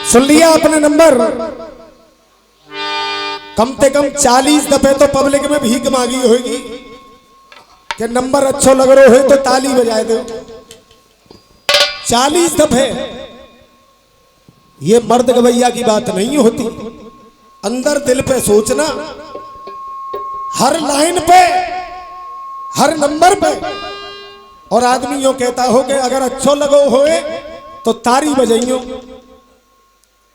सुन लिया आपने नंबर? कम से कम 40 दफे तो पब्लिक में भीख मांगी होगी कि नंबर अच्छो लग रहा है तो ताली बजाए दो। 40 दफे। ये मर्द गवैया की बात नहीं होती। अंदर दिल पे सोचना, हर लाइन पे, हर नंबर पे। और आदमी यो कहता हो कि अगर अच्छो लगो होए तो तारी बजाइयो।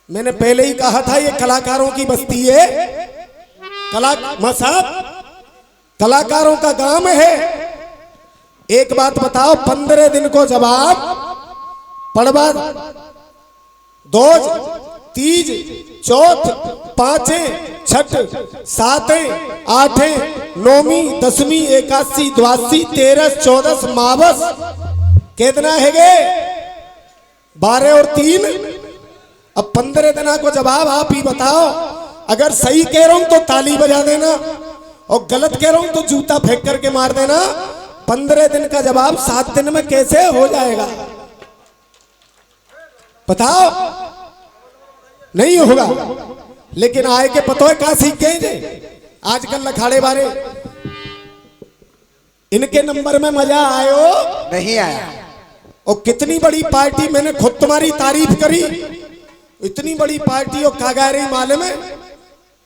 मैंने पहले ही कहा था ये कलाकारों की बस्ती है। कलाकारों का काम है। एक बात बताओ, 15 दिन को जवाब पड़वा, दोज, तीज, चौथ, पांचे, छठ, साते, आठे, नौमी, दसवीं, एकादशी, द्वादशी, 13, 14 मावस, कितना है गे? 12 और 3। अब 15 दिना को जवाब आप ही बताओ। अगर सही कह रहा हूं तो ताली बजा देना और गलत कह रहा हूं तो जूता फेंक करके मार देना। 15 दिन का जवाब 7 दिन में कैसे हो जाएगा? बताओ। नहीं होगा। लेकिन आए के पतो है कहां सीख गए थे आजकल लखाड़े बारे। इनके नंबर में मजा आयो? नहीं आया। और कितनी बड़ी पार्टी, मैंने खुद तुम्हारी तारीफ करी। इतनी बड़ी पार्टी और का गा रही मालूम है?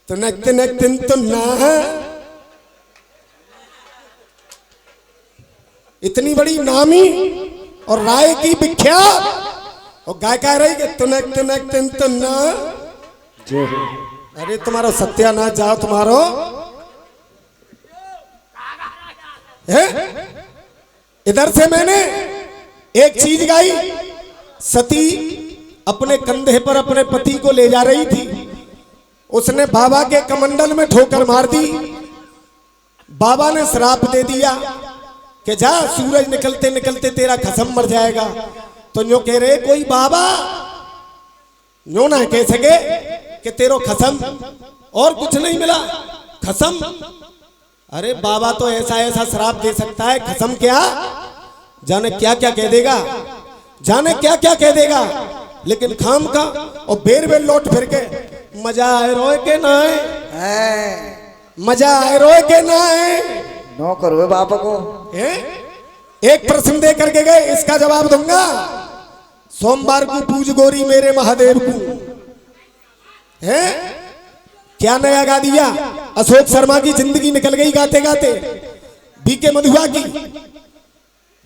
तो नक तो ना, इतनी बड़ी नामी और राय की विख्यात और गाय कह रही कि तुनक तो ना। अरे तुम्हारा सत्यानाश जाओ तुम्हारो है। इधर से मैंने एक चीज गाई। सती अपने कंधे पर अपने पति को ले जा रही थी। उसने बाबा के कमंडल में ठोकर मार दी। बाबा ने श्राप दे दिया कि जा सूरज निकलते निकलते तेरा खसम मर जाएगा। तो यूं कह रहे कोई बाबा यूं ना कह सके कि तेरो खसम और कुछ नहीं मिला, खसम। अरे बाबा तो ऐसा ऐसा श्राप दे सकता है, खसम क्या जाने क्या क्या कह देगा, जाने क्या क्या कह देगा। लेकिन खाम का और बेर बेर लौट फिर के मजा आए रोए के ना है, मजा आए रोए के ना है। नो करो बाप को। एक प्रश्न दे करके गए, इसका जवाब दूंगा। सोमवार को पूज गोरी मेरे महादेव को। है क्या नया गा दिया? अशोक शर्मा की जिंदगी निकल गई गाते गाते, बीके मधुआ की।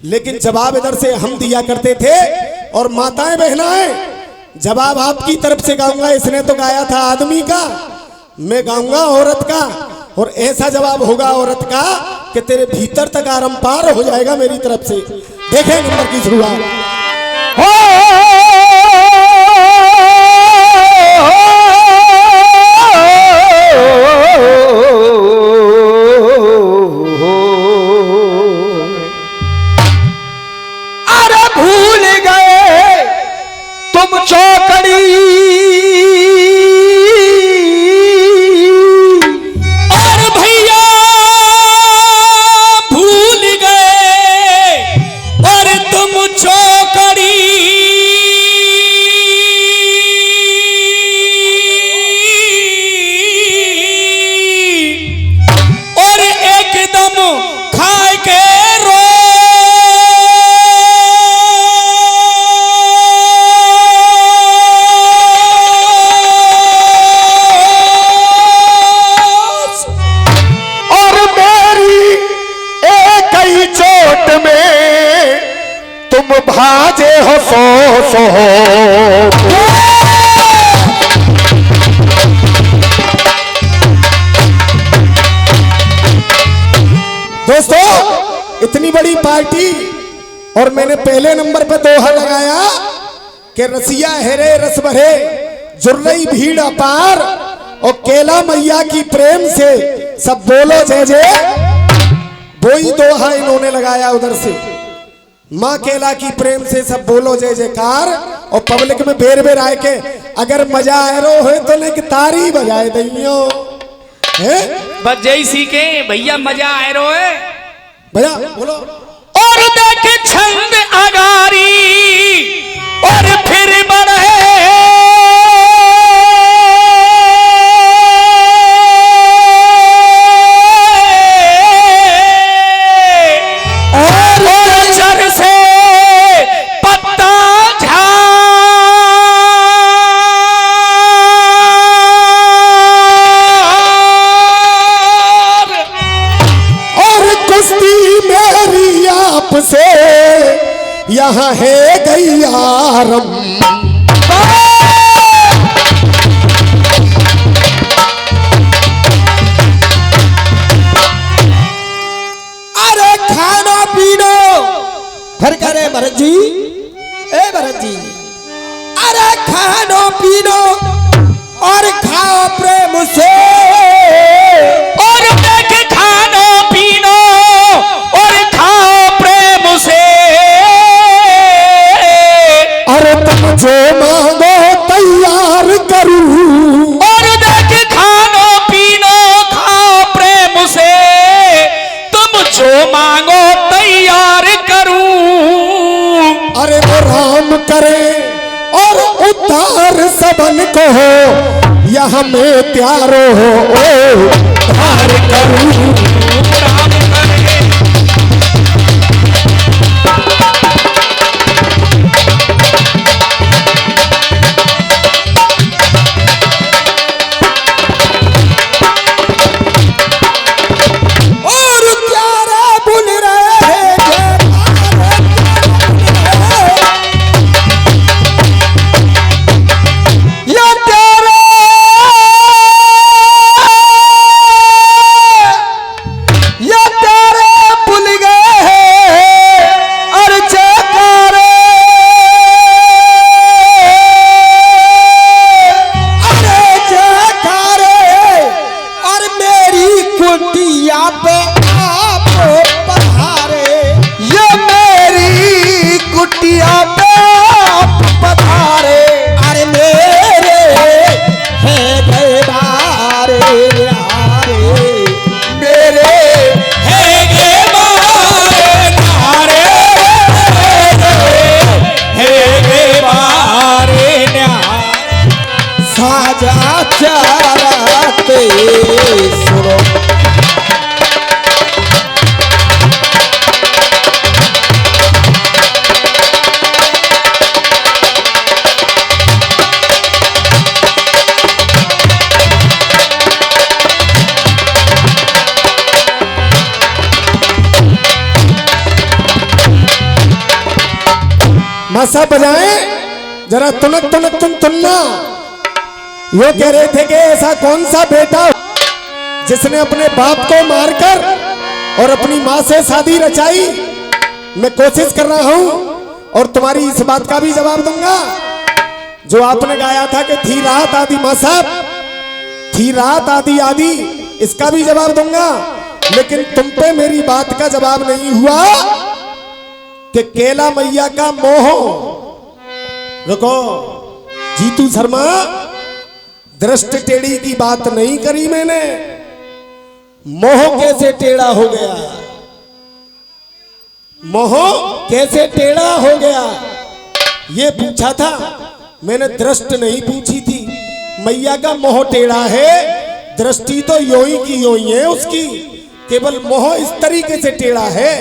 लेकिन जवाब इधर से हम दिया करते थे। और माताएं बहनाएं, जवाब आपकी तरफ से गाऊंगा। इसने तो गाया था आदमी का, मैं गाऊंगा औरत का। और ऐसा जवाब होगा औरत का कि तेरे भीतर तक आरंपार हो जाएगा मेरी तरफ से। देखें नंबर की शुरुआत। अरे भूल गए तुम चौकड़ी, और भैया भूल गए और तुम चौकड़ी। और एकदम खाए के भाजे हो सो दोस्तों, इतनी बड़ी पार्टी और मैंने पहले नंबर पे दोहा लगाया कि रसिया हेरे रस भरे जुर्रई भीड़ अपार और केला मैया की प्रेम से सब बोलो जय जय। वही दोहा इन्होंने लगाया उधर से, माँ केला की प्रेम से सब बोलो जय जयकार। और पब्लिक में बेर बेर आए के अगर मजा आ रो है तो लेकिन तारी बजाए दैयो है। बस जय सीखे भैया मजा आ रो है भैया बोलो। और देख छंद अगारी और फिर बढ़े कहाँ है गैयारम। अरे खाना पीनो फिर करे भरत जी, ए भरत जी, अरे खानो पीनो और खाओ प्रेम से, और देख खानो पीनो और खाओ प्रेम से। अरे तुम जो मांगो तैयार करूं, और देख खानो पीनो खाओ प्रेम से, तुम जो मांगो तैयार करूं। अरे वो राम करे और उद्धार सबन को हो, यहाँ में प्यारो हो ओ धार करूं। राम करे और प्यारा बुल रहे या प्यारा या प्यारे भूल गए और जयकारे। अरे जयकारे और मेरी कुटिया पे आप पधारे, ये मेरी कुटिया पे आप पधारे। अरे मेरे है गए बारे यारे, मेरे है गे मारे नारे, है गे मारे नारे। साजा चराते सुनो। मासा बजाएं जरा, तुनक तुनक तुम तुन्ना। यो कह रहे थे कि ऐसा कौन सा बेटा जिसने अपने बाप को मारकर और अपनी माँ से शादी रचाई। मैं कोशिश कर रहा हूं और तुम्हारी इस बात का भी जवाब दूंगा जो आपने गाया था कि थी रात आदि माँ साहब, थी रात आदि आदि, इसका भी जवाब दूंगा। लेकिन तुम पे मेरी बात का जवाब नहीं हुआ कि केला मैया का मोह। रुको जीतू शर्मा, दृष्टि टेढ़ी की बात नहीं करी मैंने, मोह कैसे टेढ़ा हो गया, मोह कैसे टेढ़ा हो गया ये पूछा था मैंने, दृष्टि नहीं पूछी थी। मैया का मोह टेढ़ा है, दृष्टि तो यों ही की यों ही है उसकी, केवल मोह इस तरीके से टेढ़ा है।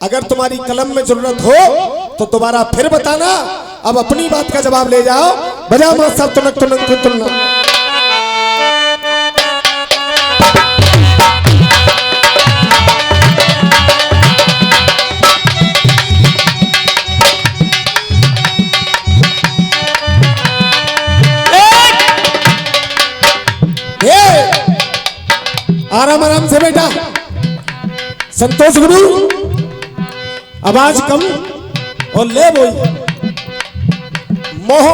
अगर तुम्हारी कलम में जरूरत हो तो दोबारा फिर बताना, अब अपनी बात का जवाब ले जाओ। बजा मां साहब तुनक तुनक तुनक। आराम आराम से बेटा, संतोष गुरु आवाज कम और ले बोल। मोह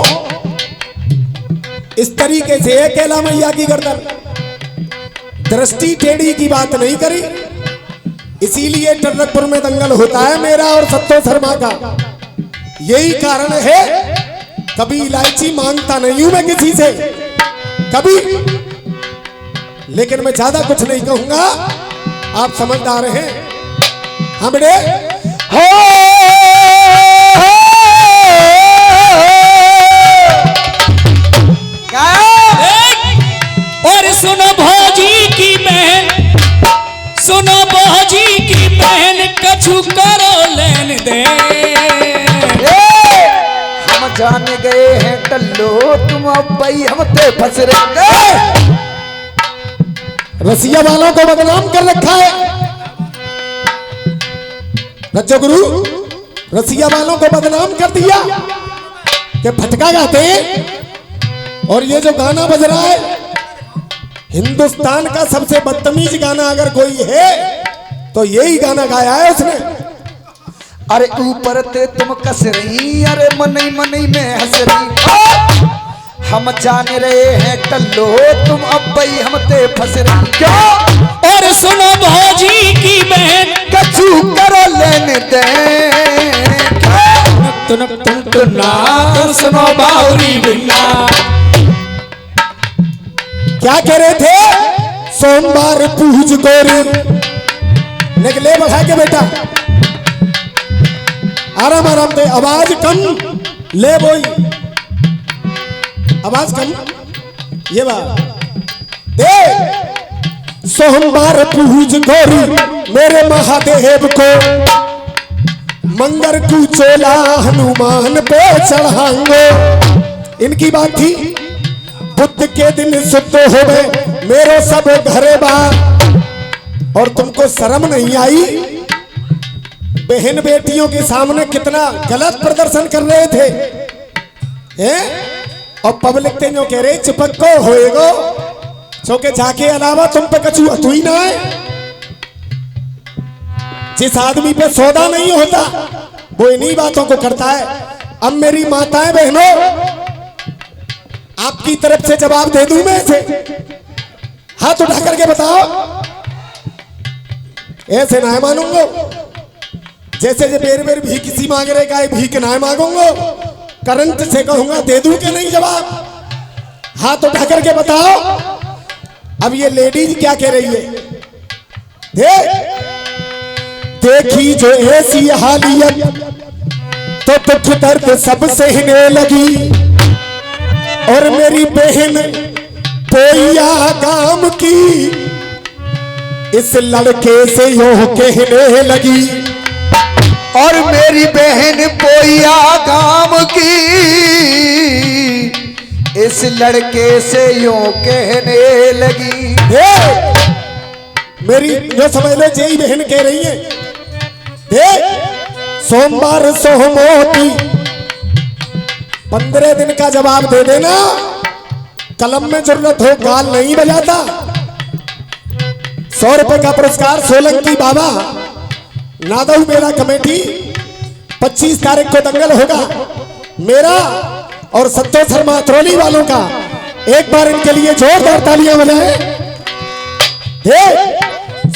इस तरीके से है केला मैया की गर्दन, दृष्टि टेढ़ी की बात नहीं करी, इसीलिए टर्रकपुर में दंगल होता है मेरा और संतोष शर्मा का। यही कारण है कभी इलायची मांगता नहीं हूं मैं किसी से कभी, लेकिन मैं ज्यादा कुछ नहीं कहूंगा, आप समझदार हैं। हाँ बेटे हो और सुनो भौजी की बहन, सुनो भौजी की बहन, कछु करो लेन दे। हम जान गए हैं टल्लो, तुम अब भाई हम ते फंस रहे। रसिया वालों को बदनाम कर रखा है। रज्जो गुरु रसिया वालों को बदनाम कर दिया कि फटका गाते हैं। और ये जो गाना बज रहा है, हिंदुस्तान का सबसे बदतमीज गाना अगर कोई है तो यही गाना गाया है उसने। अरे ऊपर ते तुम कस रही, अरे मनई मनई में हंस रही। हम जान रहे हैं टल्लो तुम अब भाई हम ते फंस रही। क्यों? और सुनो भौजी की बहन कछु करो लेने दे। तुम सुनो बाउरी बिल्ला। क्या कह रहे थे? सोमवार पूज गोरी, निकले बढ़ा के बेटा, आराम आराम दे, आवाज कम ले बोई, आवाज कम, ये बात दे। सोमवार पूज गोरी मेरे महादेव को, मंगर को चोला हनुमान पे चढ़ाएंगे। इनकी बात थी बुद्ध के दिन शुद्ध हो गए मेरो सब घरे बार। और तुमको शर्म नहीं आई? बहन बेटियों के सामने कितना गलत प्रदर्शन कर रहे थे हैं? और पब्लिक ते जो कह रहे चिपको होएगो चौके जाके अलावा तुम पे कछु अतुई ना है। जिस आदमी पे सौदा नहीं होता वो इन्हीं बातों को करता है। अब मेरी माताएं बहनों, आपकी तरफ से जवाब दे दूं मैं इसे? हाथ उठा करके बताओ। ऐसे ना मानूंगा जैसे जे बेर बेर भी किसी मांग रहे का भीख ना मांगूंगा, करंट से कहूंगा दे दूं कि नहीं जवाब? हाथ उठा करके बताओ। अब ये लेडीज क्या कह रही है? देखी जो ऐसी हालियत तो दुख दर्द सब सहने लगी। और मेरी बहन पोया गांव की इस लड़के से यूं कहने लगी। और मेरी बहन पोया गांव की इस लड़के से यूं कहने लगी। मेरी जो समझ लो जय बहन कह रही है। सोमवार सोमोती 15 दिन का जवाब दे देना। कलम में जरूरत हो गाल नहीं बजाता। 100 रुपए का पुरस्कार सोलंकी बाबा नादऊ मेरा कमेटी 25 तारीख को दंगल होगा मेरा और संतोष शर्मा त्रोली वालों का। एक बार इनके लिए जोरदार तालियां बजाएं।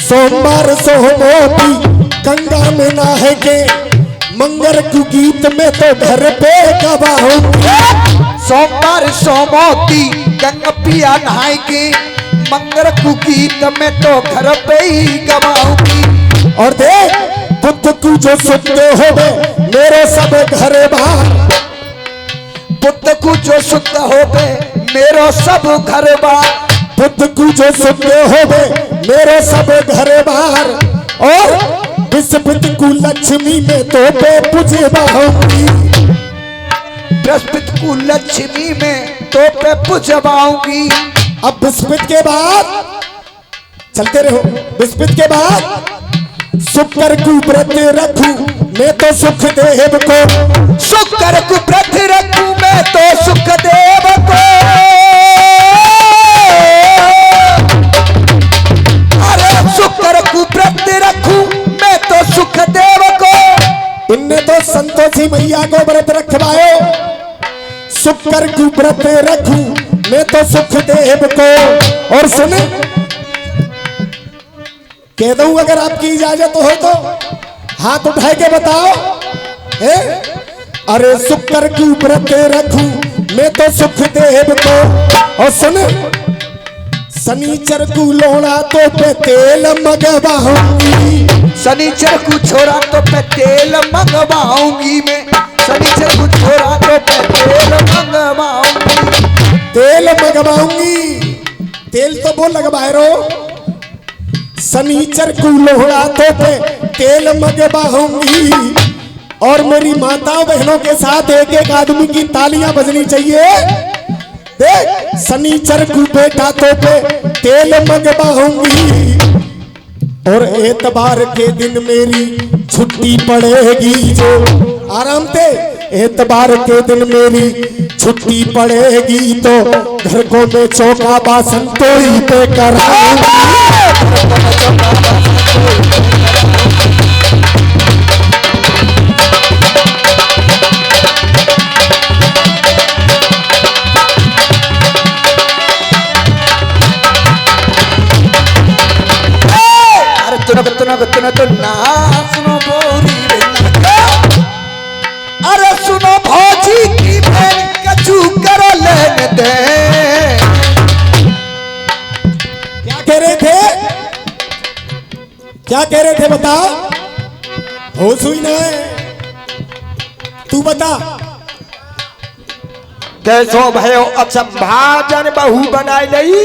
सोमवार सोमोती गंगा में नहाए के मंगर कु गीत में तो घर पे गवाऊं। सोमवार सोमोती गंगा पिया नहाए के मंगर कु गीत में तो घर पे ही गवाऊंगी। और देख बुद्ध को जो शुद्ध हो गए मेरे सब घर बार। बुद्ध को जो शुद्ध हो गए मेरो सब घर बार। बुद्ध को जो शुद्ध हो गए मेरे सब घर बार। और बृहस्पति को लक्ष्मी में तो पे पूजे बाऊंगी। बृहस्पति को लक्ष्मी में तो पे पूजवाऊंगी। अब बृहस्पति के बाद चलते रहो। बृहस्पति के बाद शुक्र को व्रत रखूं मैं तो सुख देव को। शुक्र को व्रत रखूं मैं तो सुख देव को। अरे शुक्र को व्रत रखूं मैं तो सुख देव को। इनने तो संतोषी मैया को व्रत रखवायो। शुक्र को व्रत रखूं मैं तो सुख देव को। और सुने कह दूं अगर आपकी इजाजत हो तो हाथ उठा के बताओ। अरे शुक्र की व्रत रखूं मैं तो सुख देव को। और सुन शनिचर को लोड़ा तो पे तेल मंगवाऊंगी। शनिचर को छोड़ा तो पे तेल मंगवाऊंगी मैं। शनिचर को छोड़ा तो पे तेल मंगवाऊंगी। तेल मंगवाऊंगी। तेल तो वो लगवाए रो। शनिचर को लोहड़ा तो पे तेल मंगवाऊंगी। और मेरी माताओं बहनों के साथ एक एक आदमी की तालियां बजनी चाहिए। देख शनिचर को बेटा तो पे तेल मंगवाऊंगी। और एतबार के दिन मेरी छुट्टी पड़ेगी जो, आराम से, एतबार के दिन मेरी छुट्टी पड़ेगी तो घर को मैं चौका बासन तो ही पे कराऊंगी। तो ना सुनो बोरी अरे सुनो भौजी की बहन कचू करो लेने दे। क्या कह रहे थे, क्या कह रहे थे बता, होश हुई ना है, तू बता। कैसो भयो अच्छा भाजन बहू बनाई नहीं,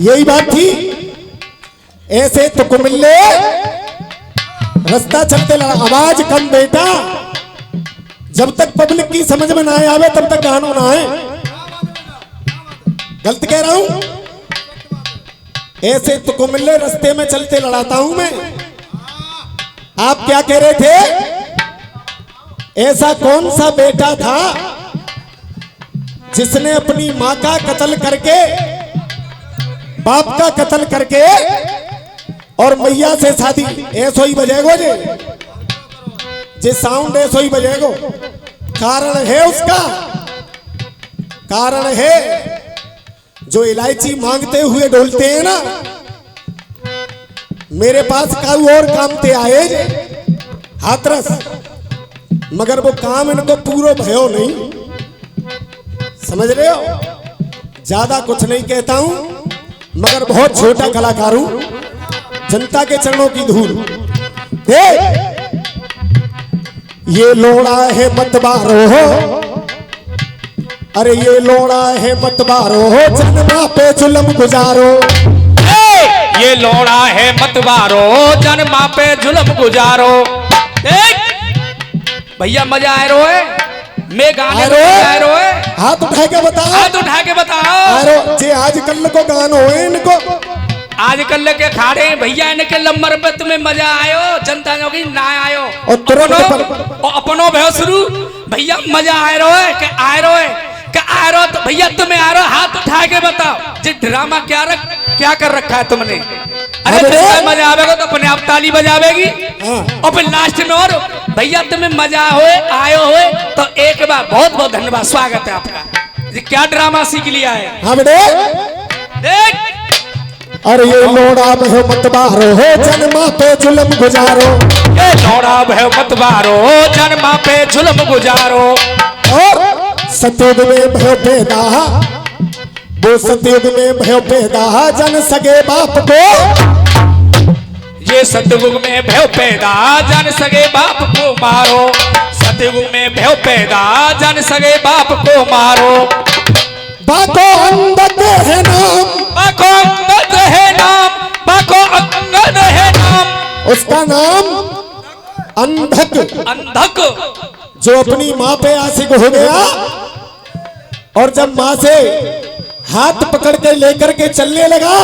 यही बात थी। ऐसे तो कुमिल्ले रास्ता चलते लड़ा, आवाज कम बेटा, जब तक पब्लिक की समझ में ना आवे तब तक गानो ना है। गलत कह रहा हूं? ऐसे तो कुमिल्ले रास्ते में चलते लड़ाता हूं मैं। आप क्या कह रहे थे? ऐसा कौन सा बेटा था जिसने अपनी मां का कत्ल करके, बाप का कत्ल करके और मैया से शादी, ऐसो ही बजेगो जे साउंड ऐसो ही बजेगो। कारण है उसका, कारण है जो इलायची मांगते हुए डोलते हैं ना, मेरे पास काऊ और काम ते आए जे हाथरस, मगर वो काम इनको पूरा भयो नहीं, समझ रहे हो? ज्यादा कुछ नहीं कहता हूं, मगर बहुत छोटा कलाकार हूं, जनता के चरणों की धूल। ये लोड़ा है मतबारो हो, अरे ये लोड़ा है मतबारो हो, जन्मा पे जुल्म गुजारो। ये लोड़ा है मतवारो, जन्मा पे जुल्म गुजारो। भैया मजा आ रहा है, मैं गाने आ रहा है। हाथ उठा के बताओ, हाथ उठा के बताओ। जे आज कल को गानो है इनको, आजकल के खाड़े भैया इनके लंबर पे तुम्हें मजा आयो, जनता जो की ना आयो, और तुरंत अपनो भयो शुरू भैया मजा आ रहा है कि आ रहा है कि आ रहा, तो भैया तुम्हें आ रहा, हाथ उठा के बताओ जी ड्रामा क्या कर रखा है तुमने। अरे तुम्हें मजा आवेगा तो अपने आप ताली बजावेगी, और फिर लास्ट में और भैया तुम्हें मजा होए आयो होए तो एक बार बहुत बहुत धन्यवाद, स्वागत है आपका। जी क्या ड्रामा सीख लिया है। हाँ बेटे, देख अरे ये लोड़ा भयो मतबारो हो, जन्मा पे जुल्म गुजारो। ये लोड़ा भयो मतबारो, जन्मा पे जुल्म गुजारो। और सतयुग में भयो पैदा, वो सतयुग में भयो पैदा, जन सगे बाप को। ये सतयुग में भयो पैदा, जन सगे बाप को मारो। सतयुग में भयो पैदा, जन सगे बाप को मारो। बाको अंगद है नाम, बाको अंगद है नाम, बाको अंगद है नाम। उसका नाम अंधक, अंधक जो अपनी माँ पे आशिक हो गया और जब माँ से हाथ पकड़ के लेकर के चलने लगा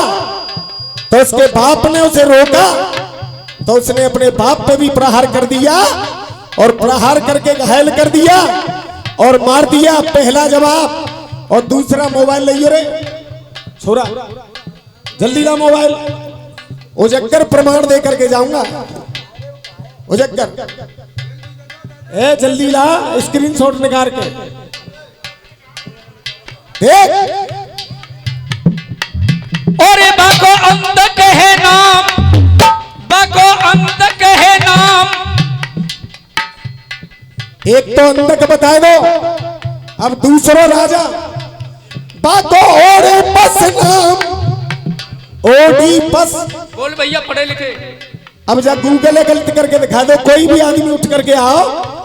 तो उसके बाप ने उसे रोका, तो उसने अपने बाप पे भी प्रहार कर दिया और प्रहार करके घायल कर दिया और मार दिया। पहला जवाब। और दूसरा मोबाइल लियो रे छोरा, जल्दी ला मोबाइल, उजक्कर प्रमाण दे करके जाऊंगा। उजक्कर ए जल्दी ला, स्क्रीनशॉट निकाल के देख। और बाको अंधक है नाम, बाको अंधक है नाम। एक तो अंधक बताए दो, अब दूसरा राजा बाको ओडिपस नाम, ओडिपस। बोल भैया पढ़े लिखे। अब जब गूगल गलत करके दिखा दो, कोई भी आदमी उठ करके आओ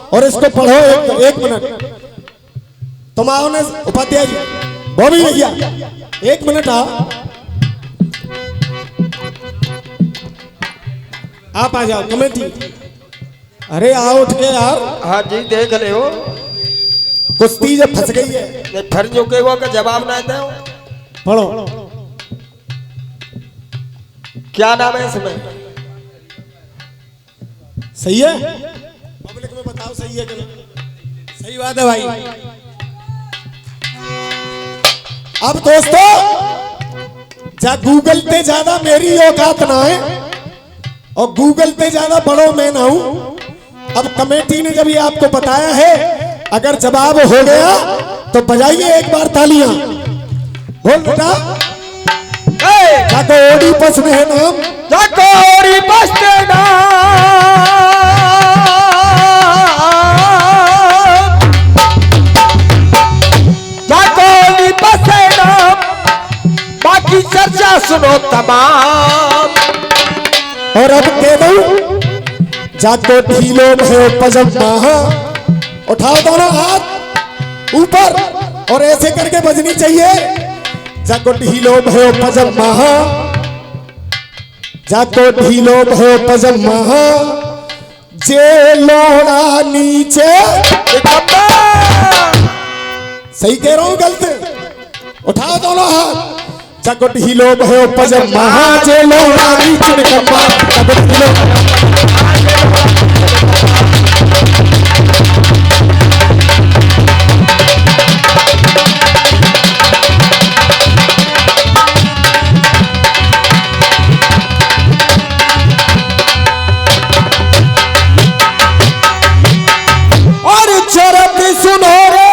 और इसको पढ़ो एक मिनट। तुम आओ ना उपाध्याय जी, बॉबी भैया एक मिनट आओ, आप आ जाओ कमेटी। अरे आओ उठ के यार। हाँ जी देख ले हो, कुश्ती जब फंस गई है, फिर जो के वो का जवाब ना दे। पढ़ो। क्या नाम है इसमें? सही है, पब्लिक में बताओ सही है कि नहीं? सही बात है भाई। अब दोस्तों, जा गूगल पे ज्यादा मेरी औकात ना है और गूगल पे ज्यादा बड़ो मैं ना हूं। अब कमेटी ने जब ये आपको बताया है, अगर जवाब हो गया तो बजाइए एक बार तालियां। बोल बेटा, जाको ओडीपस में है नाम, जाको ओडीपस में नाम, जाको ओडीपस में नाम, बाकी चर्चा सुनो तमाम। और अब कह दूं, जाको ढीलो भयो पजम्मा, उठाओ दोनों हाथ ऊपर और ऐसे करके बजनी चाहिए। जाको ढीलो भयो पजम्मा, जाको ढीलो भयो पजम्मा, जे लोड़ा नीचे। सही कह रहा हूं गलत? उठाओ दोनों हाथ। जाको ढीलो भयो पजम्मा, जे लोड़ा नीचे निकम्मा, जाको ढीलो। सुनो रे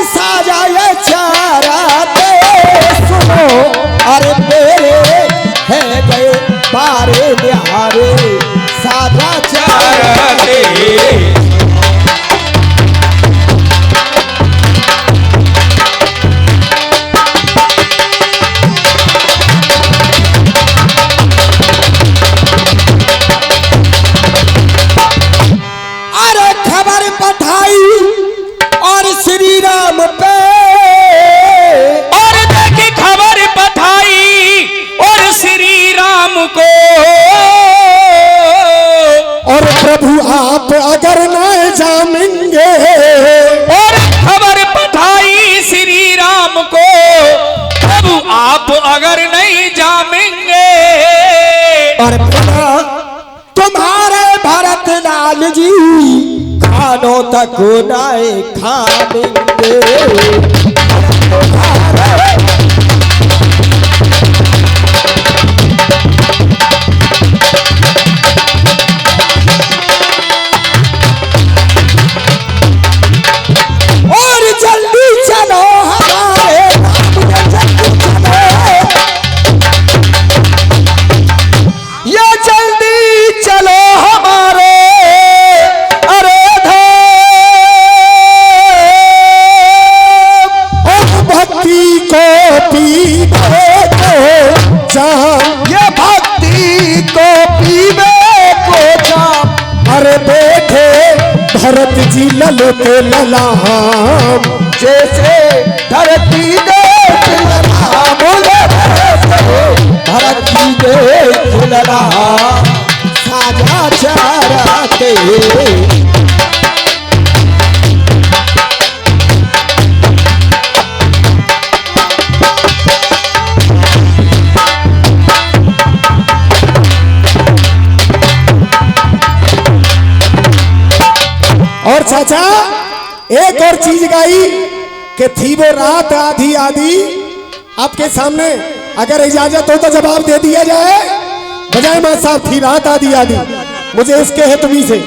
साजा ये चाराते सुनो, अरे मेरे है गए बारे बिहारे साजा चाराते। और श्री राम पे, और देखी खबर पठाई और श्री राम को, और प्रभु आप अगर न जामेंगे, और खबर पठाई श्री राम को, प्रभु आप अगर नहीं जामेंगे। और तुम्हारे भरत लाल जी खानों तक नाए खाएंगे। और जल्दी चलो हमारे, ये जल्दी चलो हमारे। ये भक्ति को पीवे को जाम, अरे बैठे भरत जी ललते ललाम, जैसे धरती देख ललाम, भरत जी देख ललाम, साजा चाराते। और चाचा एक और चीज गाई कि थी वो रात आधी आधी। आपके सामने अगर इजाजत हो तो जवाब दे दिया जाए। बजाय मां साहब, थी रात आधी आधी, मुझे इसके है तुम्ही से।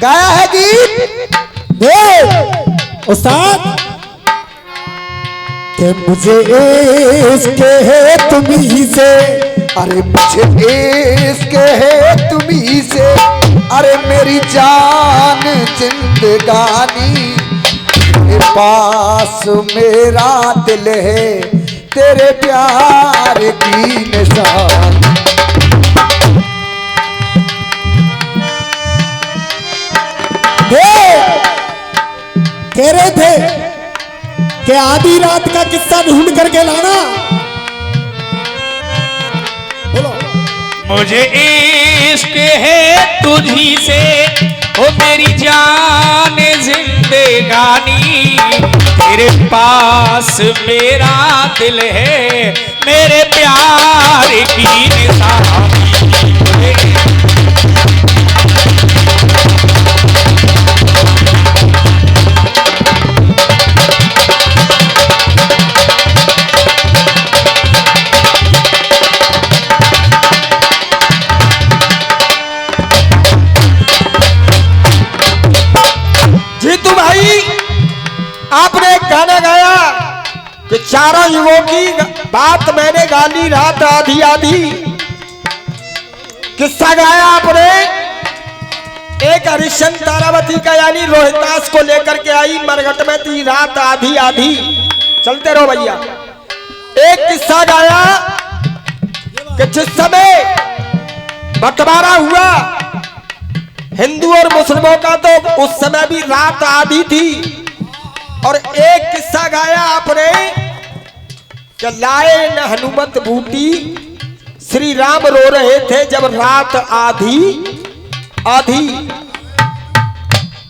गाया है गीत दे उस्ताद कि मुझे इश्क है तुम्ही से, अरे मुझे इश्क है तुम्ही से, अरे मेरी जान जिंदगानी, तेरे पास मेरा दिल है, तेरे प्यार की निशान। कह रहे थे कि आधी रात का किस्सा ढूंढ करके लाना। बोलो। मुझे इश्क है तुझी से ओ मेरी जान जिंदगानी, तेरे पास मेरा दिल है मेरे प्यार की निशानी। जीतू भाई, आपने एक गाना गाया कि चारों युगों की बात मैंने गाली रात आधी आधी। किस्सा गाया आपने एक हरिश्चंद्र तारावती का, यानी रोहितास को लेकर के आई मरघट में थी रात आधी आधी। चलते रहो भैया। एक किस्सा गाया कि जिस समय बंटवारा हुआ हिंदू और मुस्लिमों का, तो उस समय भी रात आधी थी। और एक किस्सा गाया आपने कि लाए न हनुमत बूटी, श्री राम रो रहे थे जब रात आधी आधी।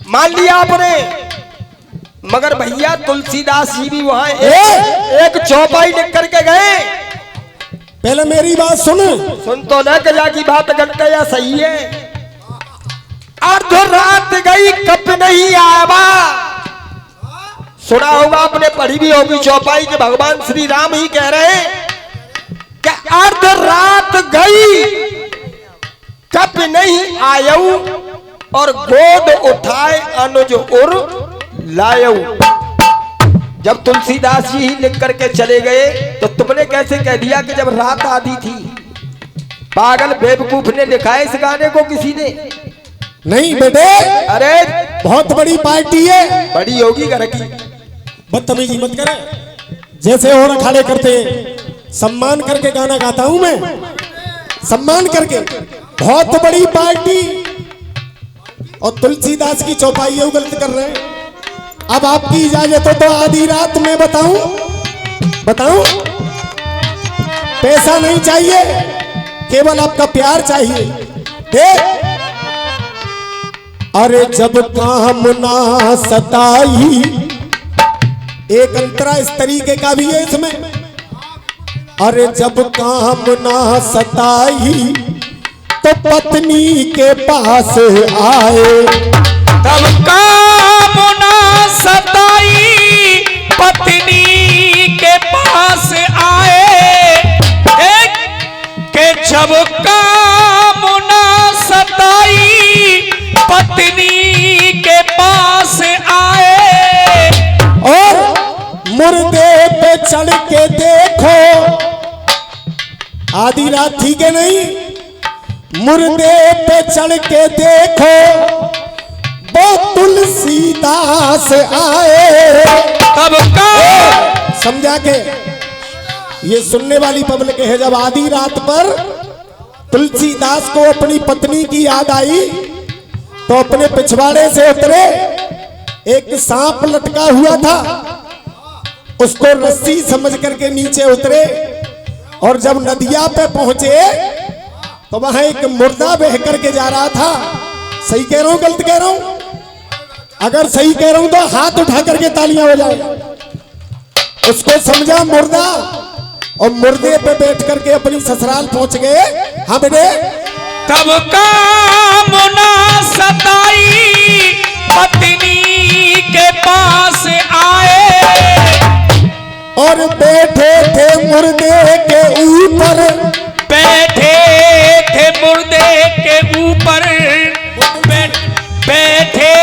मान लिया आपने, मगर भैया तुलसीदास जी भी वहां एक चौपाई लिख करके गए। पहले मेरी बात सुन तो न कजा की बात करते या सही है। अर्ध रात गई कब नहीं आवा। सुना होगा आपने, पढ़ी भी होगी चौपाई के, भगवान श्री राम ही कह रहे हैं कि अर्ध रात गई कब नहीं आयऊ, और गोद उठाए अनुज उर लायऊ। जब तुलसीदास जी ही लिख करके चले गए तो तुमने कैसे कह दिया कि जब रात आधी थी? पागल बेवकूफ ने लिखा है इस गाने को, किसी ने नहीं बेटे। अरे बहुत बड़ी पार्टी है, बड़ी होगी घर की। बदतमीजी मत करे। जैसे और अखाड़े करते हैं, सम्मान करके गाना गाता हूं मैं, सम्मान करके। बहुत बड़ी पार्टी और तुलसीदास की चौपाई है, गलत कर रहे हैं। अब आपकी इजाजत हो तो आधी रात में बताऊं। पैसा नहीं चाहिए, केवल आपका प्यार चाहिए। देख, अरे जब काम ना सताई, एक अंतरा इस तरीके का भी है इसमें। अरे जब काम ना सताई तो पत्नी के पास आए, तब काम ना सताई पत्नी के पास आए। के जब काम ना सताई पत्नी के पास आए, और मुर्दे पे चढ़ के देखो। आधी रात थी के नहीं, मुर्दे पे चढ़ के देखो वो तुलसीदास आए। तब का समझा के ये सुनने वाली पब्लिक है। जब आधी रात पर तुलसीदास को अपनी पत्नी की याद आई तो अपने पिछवाड़े से उतरे। एक सांप लटका हुआ था, उसको रस्सी समझ करके नीचे उतरे, और जब नदिया पे पहुंचे तो वहां एक मुर्दा बह करके जा रहा था। सही कह रहा हूं गलत कह रहा हूं? अगर सही कह रहा हूं तो हाथ उठा करके तालियां हो जाए। उसको समझा मुर्दा, और मुर्दे पे बैठ करके अपनी ससुराल पहुंच गए। हाँ बेटे। तब काम ना सताई पत्नी के पास आए, और बैठे थे मुर्दे के ऊपर, बैठे थे मुर्दे के ऊपर, बैठे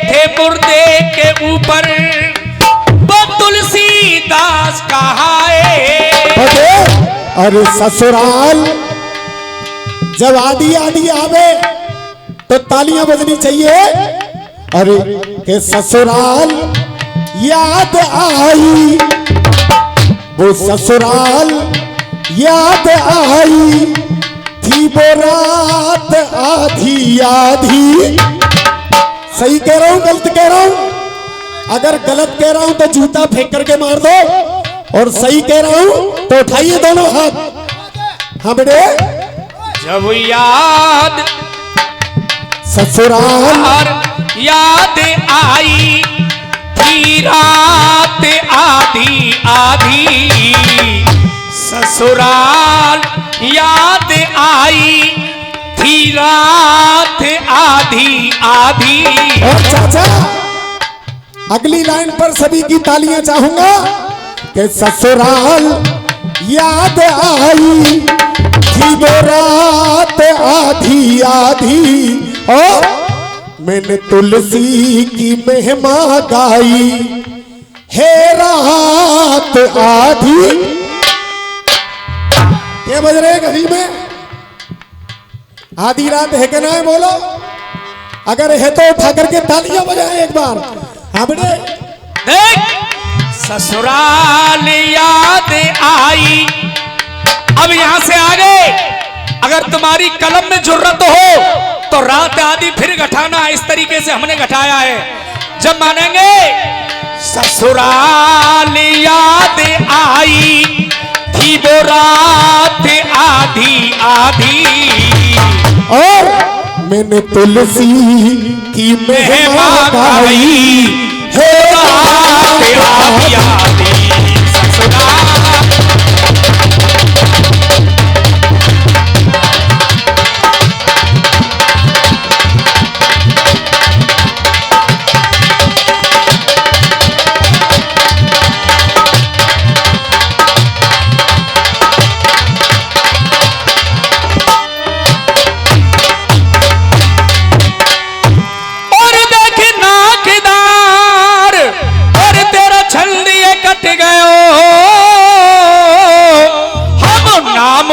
थे मुर्दे के ऊपर, वो तुलसीदास कहाए। अरे ससुराल जब आधी आधी आवे तो तालियां बजनी चाहिए। अरे के ससुराल याद आई, वो ससुराल याद आई थी वो रात आधी आधी। सही कह रहा हूं गलत कह रहा हूं? अगर गलत कह रहा हूं तो जूता फेंक करके मार दो, और सही कह रहा हूं तो उठाइए दोनों हाथ। हाँ बेटे, जब याद ससुराल याद आई थी रात आधी आधी, ससुराल याद आई थी रात आधी आधी। और चाचा, अगली लाइन पर सभी की तालियां चाहूंगा कि ससुराल याद आई थी वो रात आधी आधी, और मैंने तुलसी की महिमा गाई है रात आधी। क्या बज रहे घड़ी में? आधी रात है कि ना है? बोलो, अगर है तो उठा करके तालियां बजाएं एक बार। हाँ बेटे, देख, ससुराल याद आई। अब यहां से आगे अगर तुम्हारी कलम में जुर्रत हो तो रात आदि फिर घटाना। इस तरीके से हमने घटाया है। जब मानेंगे ससुराल याद आई थी वो रात आधी आधी, और मैंने तुलसी की महिमा गाई है रात आधी आधी।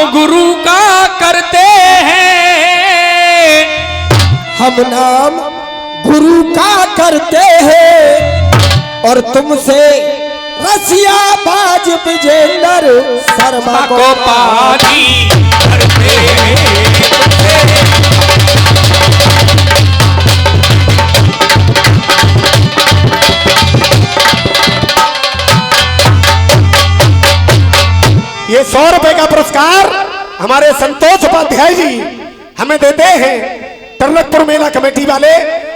गुरु का करते हैं, हम नाम गुरु का करते हैं, और तुमसे रसिया बाज विजेंद्र शर्मा को पानी करते हैं। ये 100 रुपए का पुरस्कार हमारे संतोष उपाध्याय जी हमें देते हैं, टर्नकपुर मेला कमेटी वाले।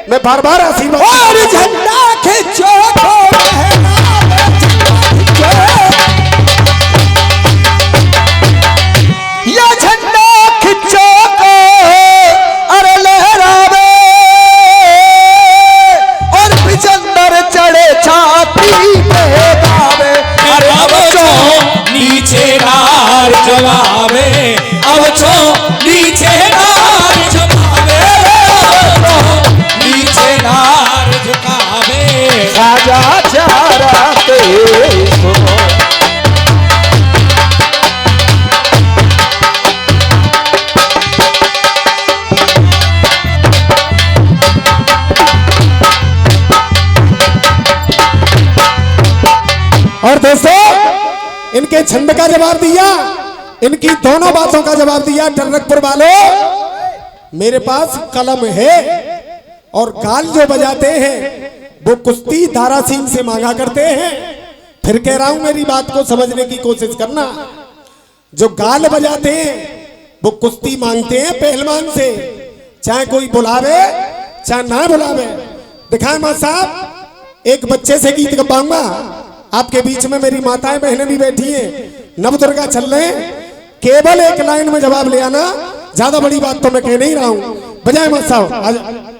मैं बार बार आशीर्वाद। और झंडा खींचो तो ये झंडा खींचो को अरे लहरावे, और विजेंद्र चढ़े छाती पे गावे। अरे अब नीचे नार जवावे, अब छो नीचे नार जवावे, नीचे नार झुकावे। राजा चारा के और दोस्तों, इनके छंद का जवाब दिया, इनकी दोनों बातों का जवाब दिया। टर्नकपुर वालों, मेरे पास कलम है, और गाल जो बजाते हैं वो कुश्ती दारा सिंह से मांगा करते हैं। फिर कह रहा हूं, मेरी बात को समझने की कोशिश करना। जो गाल बजाते हैं वो कुश्ती मांगते हैं पहलवान से, चाहे कोई बुलावे चाहे ना बुलावे। दिखाए मां साहब, एक बच्चे से गीत गवाऊंगा। आपके बीच में मेरी माताएं बहनें भी बैठी हैं, नवदुर्गा चल रहे हैं। केवल एक लाइन में जवाब ले आना, ज्यादा बड़ी बात तो मैं कह नहीं रहा हूं। बजाए मां साहब।